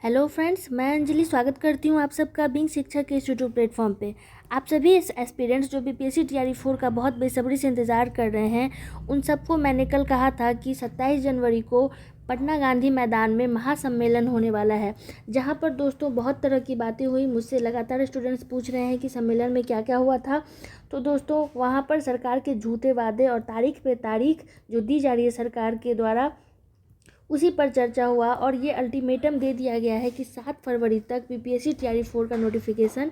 Hello friends, मैं अंजलि स्वागत करती हूँ आप सबका बिंग शिक्षा के इस यूट्यूब प्लेटफॉर्म पे। आप सभी एस्पिरेंट्स जो बीपीएससी टीआरई 4 का बहुत बेसब्री से इंतज़ार कर रहे हैं, उन सबको मैंने कल कहा था कि 27 जनवरी को पटना गांधी मैदान में महासम्मेलन होने वाला है, जहाँ पर दोस्तों बहुत तरह की बातें हुई। मुझसे लगातार स्टूडेंट्स पूछ रहे हैं कि सम्मेलन में क्या क्या हुआ था। तो दोस्तों वहाँ पर सरकार के झूठे वादे और तारीख पे तारीख जो दी जा रही है सरकार के द्वारा, उसी पर चर्चा हुआ और ये अल्टीमेटम दे दिया गया है कि 7 फरवरी तक बीपीएससी टीआरई 4 का नोटिफिकेशन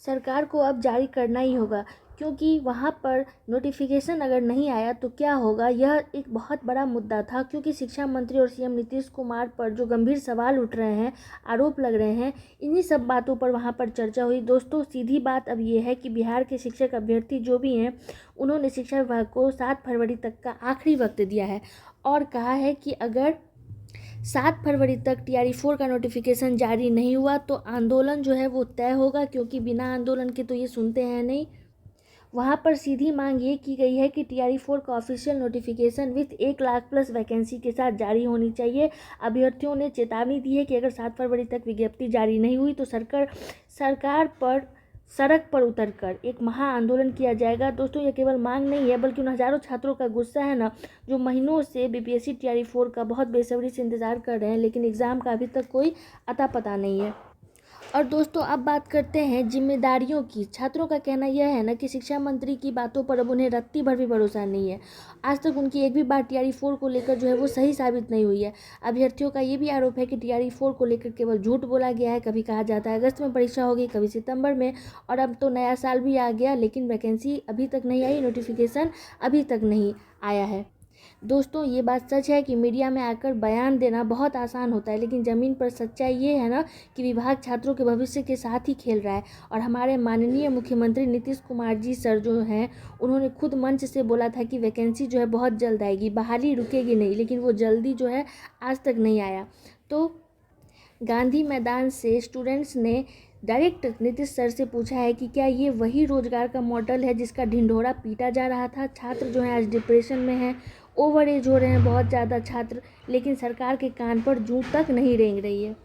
सरकार को अब जारी करना ही होगा, क्योंकि वहाँ पर नोटिफिकेशन अगर नहीं आया तो क्या होगा, यह एक बहुत बड़ा मुद्दा था। क्योंकि शिक्षा मंत्री और सीएम नीतीश कुमार पर जो गंभीर सवाल उठ रहे हैं, आरोप लग रहे हैं, इन्हीं सब बातों पर वहाँ पर चर्चा हुई। दोस्तों सीधी बात अब ये है कि बिहार के शिक्षक अभ्यर्थी जो भी हैं, उन्होंने शिक्षा विभाग को 7 फरवरी तक का आखिरी वक्त दिया है और कहा है कि अगर 7 फरवरी तक टीआरई 4 का नोटिफिकेशन जारी नहीं हुआ तो आंदोलन जो है वो तय होगा, क्योंकि बिना आंदोलन के तो ये सुनते हैं नहीं। वहाँ पर सीधी मांग ये की गई है कि टीआरई 4 का official notification with 1 lakh plus vacancy के साथ जारी होनी चाहिए। अभ्यर्थियों ने चेतावनी दी है कि अगर 7 फरवरी तक विज्ञप्ति जारी नहीं हुई तो सरकार पर सड़क पर उतरकर एक महा आंदोलन किया जाएगा। दोस्तों ये केवल मांग नहीं है, बल्कि उन हज़ारों छात्रों का गुस्सा है ना, जो महीनों से बीपीएससी टीआरई 4 का बहुत बेसब्री से इंतज़ार कर रहे हैं, लेकिन एग्ज़ाम का अभी तक कोई अता पता नहीं है। और दोस्तों अब बात करते हैं जिम्मेदारियों की। छात्रों का कहना यह है ना कि शिक्षा मंत्री की बातों पर अब उन्हें रत्ती भर भी भरोसा नहीं है। आज तक उनकी एक भी बात टीआरई 4 को लेकर जो है वो सही साबित नहीं हुई है। अभ्यर्थियों का ये भी आरोप है कि टीआरई 4 को लेकर केवल झूठ बोला गया है। कभी कहा जाता है अगस्त में परीक्षा होगी, कभी सितंबर में, और अब तो नया साल भी आ गया, लेकिन वैकेंसी अभी तक नहीं आई, नोटिफिकेशन अभी तक नहीं आया है। दोस्तों ये बात सच है कि मीडिया में आकर बयान देना बहुत आसान होता है, लेकिन ज़मीन पर सच्चाई ये है ना कि विभाग छात्रों के भविष्य के साथ ही खेल रहा है। और हमारे माननीय मुख्यमंत्री नीतीश कुमार जी सर जो हैं, उन्होंने खुद मंच से बोला था कि वैकेंसी जो है बहुत जल्द आएगी, बहाली रुकेगी नहीं, लेकिन वो जल्दी जो है आज तक नहीं आया। तो गांधी मैदान से स्टूडेंट्स ने डायरेक्ट नीतीश सर से पूछा है कि क्या ये वही रोजगार का मॉडल है जिसका ढिंढोरा पीटा जा रहा था। छात्र जो हैं आज डिप्रेशन में हैं, ओवर एज हो रहे हैं बहुत ज़्यादा छात्र, लेकिन सरकार के कान पर जूं तक नहीं रेंग रही है।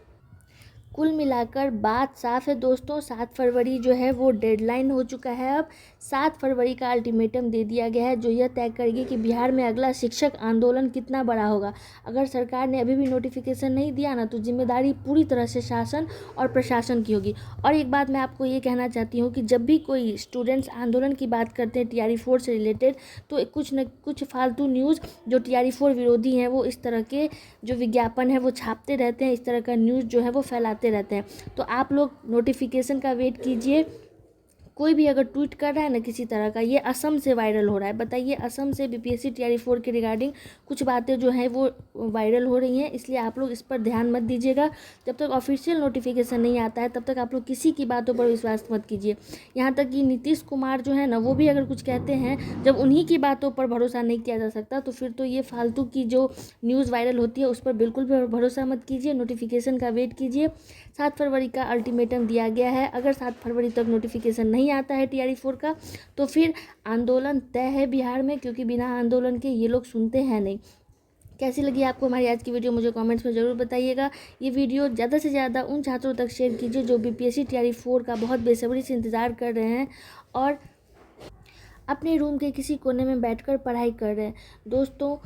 कुल मिलाकर बात साफ है दोस्तों, 7 फरवरी जो है वो डेडलाइन हो चुका है। अब 7 फरवरी का अल्टीमेटम दे दिया गया है, जो यह तय करेगी कि बिहार में अगला शिक्षक आंदोलन कितना बड़ा होगा। अगर सरकार ने अभी भी नोटिफिकेशन नहीं दिया ना, तो जिम्मेदारी पूरी तरह से शासन और प्रशासन की होगी। और एक बात मैं आपको ये कहना चाहती हूँ कि जब भी कोई स्टूडेंट्स आंदोलन की बात करते हैं टीआरई 4 से रिलेटेड, तो कुछ न कुछ फालतू न्यूज़ जो टीआरई 4 विरोधी हैं, वो इस तरह के जो विज्ञापन है वो छापते रहते हैं, इस तरह का न्यूज़ जो है वो फैलाते रहते हैं। तो आप लोग नोटिफिकेशन का वेट कीजिए। कोई भी अगर ट्वीट कर रहा है ना किसी तरह का, ये असम से वायरल हो रहा है। बताइए, असम से बीपीएससी टीआरई 4 के रिगार्डिंग कुछ बातें जो हैं वो वायरल हो रही हैं, इसलिए आप लोग इस पर ध्यान मत दीजिएगा। जब तक ऑफिशियल नोटिफिकेशन नहीं आता है तब तक आप लोग किसी की बातों पर विश्वास मत कीजिए। यहाँ तक कि नीतीश कुमार जो है ना, वो भी अगर कुछ कहते हैं, जब उन्हीं की बातों पर भरोसा नहीं किया जा सकता, तो फिर तो ये फालतू की जो न्यूज़ वायरल होती है उस पर बिल्कुल भी भरोसा मत कीजिए। नोटिफिकेशन का वेट कीजिए। 7 फरवरी का अल्टीमेटम दिया गया है। अगर 7 फरवरी तक नोटिफिकेशन नहीं आता है टीआरई 4 का, तो फिर आंदोलन तय है बिहार में, क्योंकि बिना आंदोलन के ये लोग सुनते हैं नहीं। कैसी लगी आपको हमारी आज की वीडियो, मुझे कमेंट्स में ज़रूर बताइएगा। ये वीडियो ज़्यादा से ज़्यादा उन छात्रों तक शेयर कीजिए जो बीपीएससी टीआरई 4 का बहुत बेसब्री से इंतज़ार कर रहे हैं और अपने रूम के किसी कोने में बैठकर पढ़ाई कर रहे हैं। दोस्तों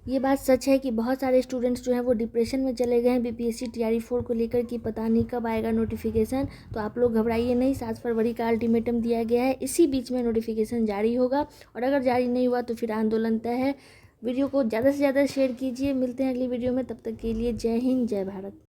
ये बात सच है कि बहुत सारे स्टूडेंट्स जो हैं वो डिप्रेशन में चले गए हैं बीपीएससी टीआरई 4 को लेकर कि पता नहीं कब आएगा नोटिफिकेशन। तो आप लोग घबराइए नहीं, 7 फरवरी का अल्टीमेटम दिया गया है, इसी बीच में नोटिफिकेशन जारी होगा, और अगर जारी नहीं हुआ तो फिर आंदोलन तय है। वीडियो को ज़्यादा से ज़्यादा शेयर कीजिए। मिलते हैं अगली वीडियो में, तब तक के लिए जय हिंद, जय भारत।